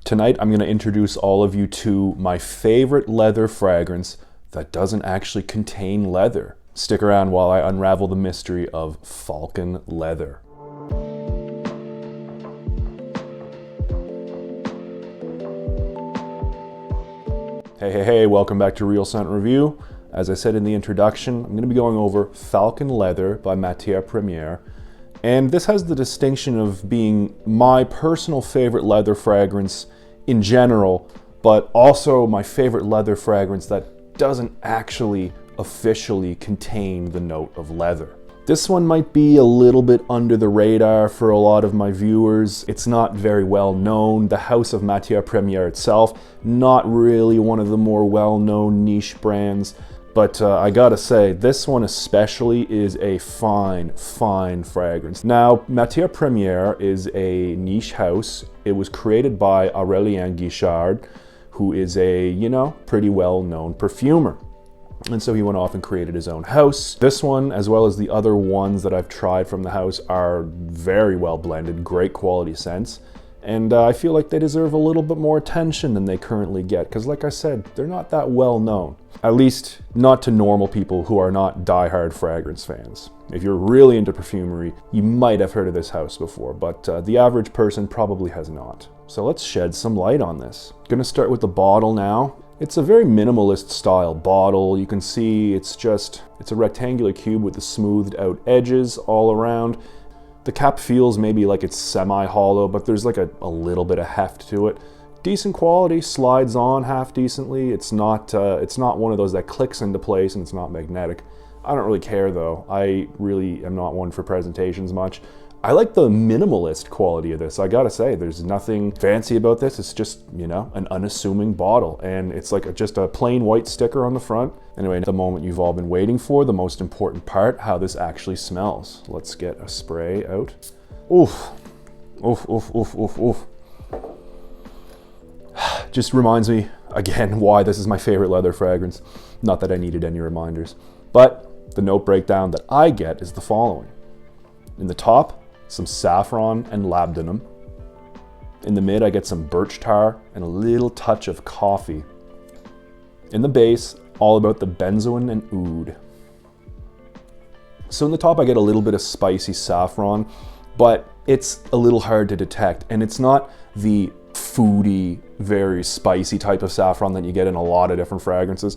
Tonight, I'm going to introduce all of you to my favorite leather fragrance that doesn't actually contain leather. Stick around while I unravel the mystery of Falcon leather. Hey, welcome back to Real Scent Review. As I said in the introduction, I'm going to be going over Falcon Leather by Matiere. And this has the distinction of being my personal favorite leather fragrance in general, but also my favorite leather fragrance that doesn't actually officially contain the note of leather. This one might be a little bit under the radar for a lot of my viewers. It's not very well known. The house of Matiere itself, not really one of the more well-known niche brands. But I gotta say, this one especially is a fine fragrance. Now, Matiere is a niche house. It was created by Aurélien Guichard, who is a, pretty well-known perfumer. And so he went off and created his own house. This one, as well as the other ones that I've tried from the house, are very well blended, great quality scents. And I feel like they deserve a little bit more attention than they currently get, because like I said, they're not that well known. At least not to normal people who are not diehard fragrance fans. If you're really into perfumery, you might have heard of this house before, but the average person probably has not. So let's shed some light on this. Gonna start with the bottle now. It's a very minimalist style bottle. You can see it's a rectangular cube with the smoothed out edges all around. The cap feels maybe like it's semi-hollow, but there's like a little bit of heft to it. Decent quality, slides on half decently. It's not one of those that clicks into place, and it's not magnetic. I don't really care though. I really am not one for presentations much. I like the minimalist quality of this. I gotta say, there's nothing fancy about this. It's just, an unassuming bottle, and it's like just a plain white sticker on the front. Anyway, the moment you've all been waiting for, the most important part, how this actually smells. Let's get a spray out. Oof. Just reminds me, again, why this is my favorite leather fragrance. Not that I needed any reminders. But the note breakdown that I get is the following. In the top, some saffron and labdanum. In the mid, I get some birch tar and a little touch of coffee. In the base, all about the benzoin and oud. So in the top, I get a little bit of spicy saffron, but it's a little hard to detect, and it's not the foody, very spicy type of saffron that you get in a lot of different fragrances.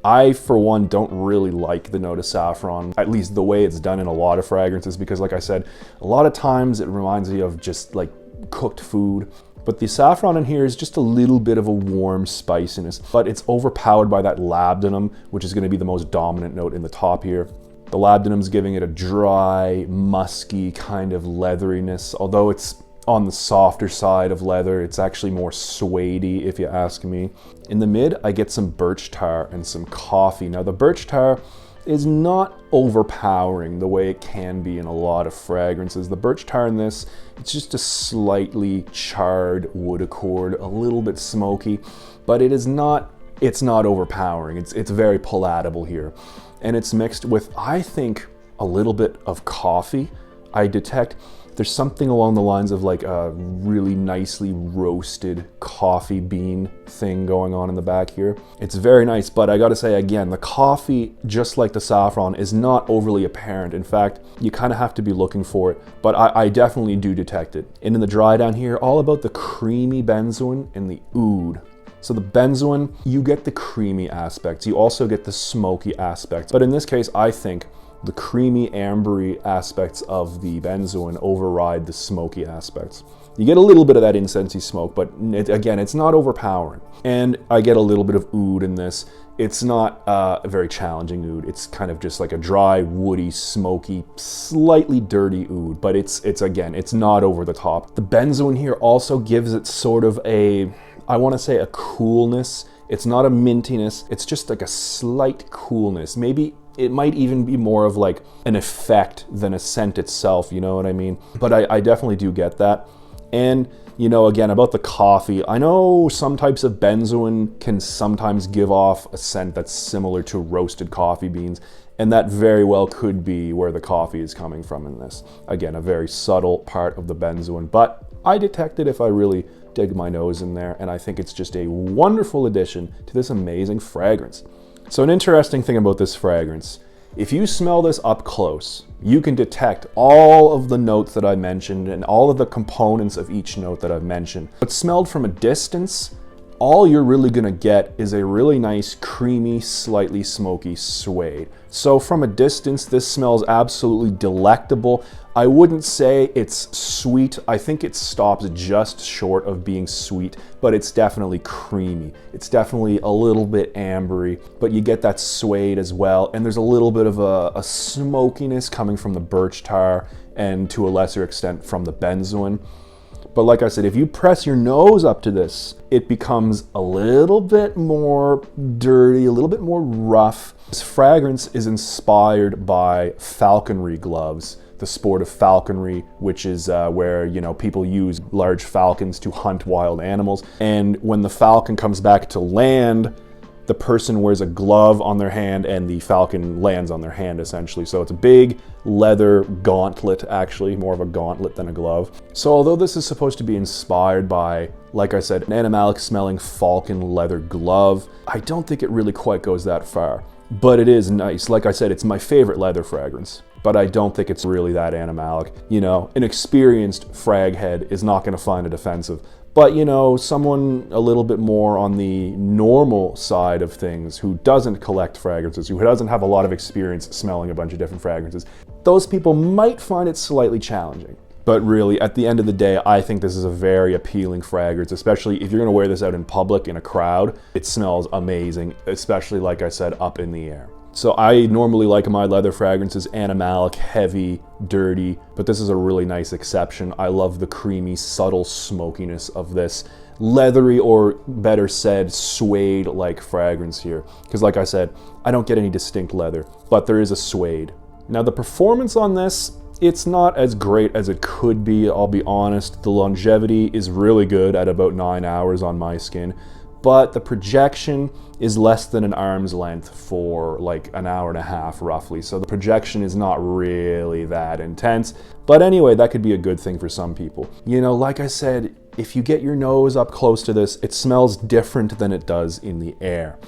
I, for one, don't really like the note of saffron, at least the way it's done in a lot of fragrances, because like I said, a lot of times it reminds me of just like cooked food. But the saffron in here is just a little bit of a warm spiciness, but it's overpowered by that labdanum, which is gonna be the most dominant note in the top here. The labdanum's giving it a dry, musky kind of leatheriness, although it's on the softer side of leather. It's actually more suede-y, if you ask me. In the mid, I get some birch tar and some coffee. Now, the birch tar is not overpowering the way it can be in a lot of fragrances. The birch tar in this, it's just a slightly charred wood accord, a little bit smoky, but it's not overpowering. It's very palatable here. And it's mixed with, I think, a little bit of coffee. I detect there's something along the lines of like a really nicely roasted coffee bean thing going on in the back here. It's very nice, but I gotta say again, the coffee, just like the saffron, is not overly apparent. In fact, you kind of have to be looking for it, but I definitely do detect it. And in the dry down here, all about the creamy benzoin and the oud. So the benzoin, you get the creamy aspects. You also get the smoky aspects. But in this case, I think the creamy, ambery aspects of the benzoin override the smoky aspects. You get a little bit of that incensey smoke, but again, it's not overpowering. And I get a little bit of oud in this. It's not a very challenging oud. It's kind of just like a dry, woody, smoky, slightly dirty oud, but it's again, it's not over the top. The benzoin here also gives it sort of I want to say a coolness. It's not a mintiness. It's just like a slight coolness. Maybe it might even be more of like an effect than a scent itself, you know what I mean? But I definitely do get that. And, again, about the coffee, I know some types of benzoin can sometimes give off a scent that's similar to roasted coffee beans, and that very well could be where the coffee is coming from in this. Again, a very subtle part of the benzoin, but I detect it if I really dig my nose in there, and I think it's just a wonderful addition to this amazing fragrance. So an interesting thing about this fragrance, if you smell this up close, you can detect all of the notes that I mentioned and all of the components of each note that I've mentioned. But smelled from a distance, all you're really gonna get is a really nice, creamy, slightly smoky suede. So from a distance, this smells absolutely delectable. I wouldn't say it's sweet. I think it stops just short of being sweet, but it's definitely creamy. It's definitely a little bit ambery, but you get that suede as well. And there's a little bit of a smokiness coming from the birch tar and to a lesser extent from the benzoin. But like I said, if you press your nose up to this, it becomes a little bit more dirty, a little bit more rough. This fragrance is inspired by falconry gloves, the sport of falconry, which is where, you know, people use large falcons to hunt wild animals. And when the falcon comes back to land, the person wears a glove on their hand and the falcon lands on their hand, essentially. So it's a big leather gauntlet, actually, more of a gauntlet than a glove. So although this is supposed to be inspired by, like I said, an animalic smelling falcon leather glove, I don't think it really quite goes that far. But it is nice. Like I said, it's my favorite leather fragrance, but I don't think it's really that animalic. You know, an experienced frag head is not gonna find it offensive. But, you know, someone a little bit more on the normal side of things who doesn't collect fragrances, who doesn't have a lot of experience smelling a bunch of different fragrances, those people might find it slightly challenging. But really, at the end of the day, I think this is a very appealing fragrance, especially if you're gonna wear this out in public in a crowd. It smells amazing, especially, like I said, up in the air. So I normally like my leather fragrances animalic, heavy, dirty, but this is a really nice exception. I love the creamy, subtle smokiness of this leathery, or better said, suede-like fragrance here. Because like I said, I don't get any distinct leather, but there is a suede. Now the performance on this, it's not as great as it could be, I'll be honest. The longevity is really good at about 9 hours on my skin, but the projection is less than an arm's length for like an hour and a half roughly. So the projection is not really that intense. But anyway, that could be a good thing for some people. You know, like I said, if you get your nose up close to this, it smells different than it does in the air.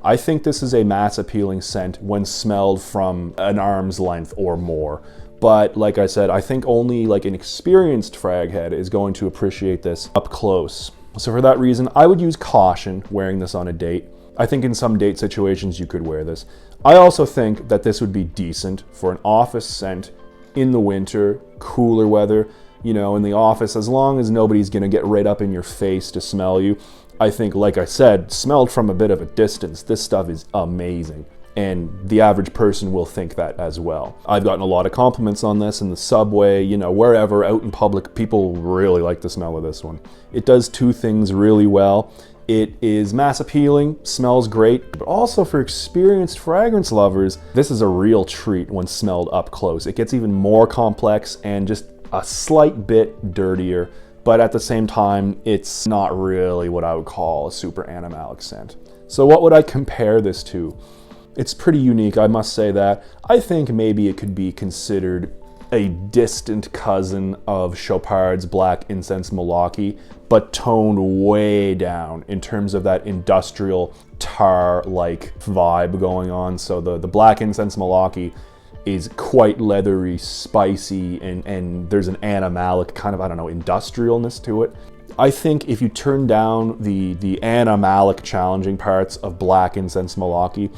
I think this is a mass appealing scent when smelled from an arm's length or more. But like I said, I think only like an experienced frag head is going to appreciate this up close. So for that reason, I would use caution wearing this on a date. I think in some date situations you could wear this. I also think that this would be decent for an office scent in the winter, cooler weather, you know, in the office, as long as nobody's gonna get right up in your face to smell you. I think, like I said, smelled from a bit of a distance, this stuff is amazing. And the average person will think that as well. I've gotten a lot of compliments on this in the subway, you know, wherever, out in public, people really like the smell of this one. It does two things really well. It is mass appealing, smells great, but also for experienced fragrance lovers, this is a real treat when smelled up close. It gets even more complex and just a slight bit dirtier, but at the same time, it's not really what I would call a super animalic scent. So what would I compare this to? It's pretty unique, I must say that. I think maybe it could be considered a distant cousin of Chopard's Black Incense Malaki, but toned way down in terms of that industrial tar-like vibe going on. So the Black Incense Malaki is quite leathery, spicy, and there's an animalic kind of, I don't know, industrialness to it. I think if you turn down the animalic challenging parts of Black Incense Malaki,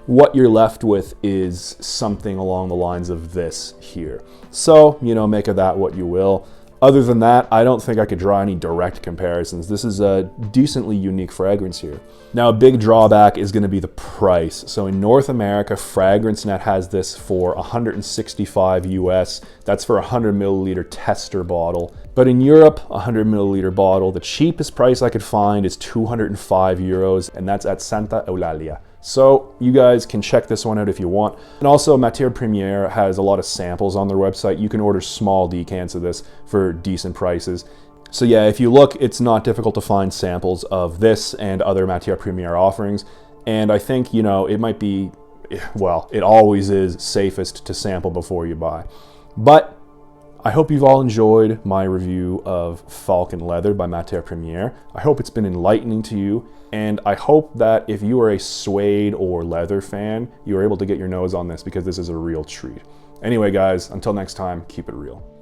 what you're left with is something along the lines of this here. So, you know, make of that what you will. Other than that, I don't think I could draw any direct comparisons. This is a decently unique fragrance here. Now, a big drawback is going to be the price. So in North America, FragranceNet has this for $165 US. That's for a 100 milliliter tester bottle. But in Europe, a 100 milliliter bottle, the cheapest price I could find is 205 euros, and that's at Santa Eulalia. So you guys can check this one out if you want. And also Matiere Premiere has a lot of samples on their website. You can order small decants of this for decent prices. So yeah, if you look, it's not difficult to find samples of this and other Matiere Premiere offerings. And I think, you know, it might be, well, it always is safest to sample before you buy. But I hope you've all enjoyed my review of Falcon leather by Matiere. I hope it's been enlightening to you, and I hope that if you are a suede or leather fan, you are able to get your nose on this, because this is a real treat. Anyway guys, until next time, keep it real.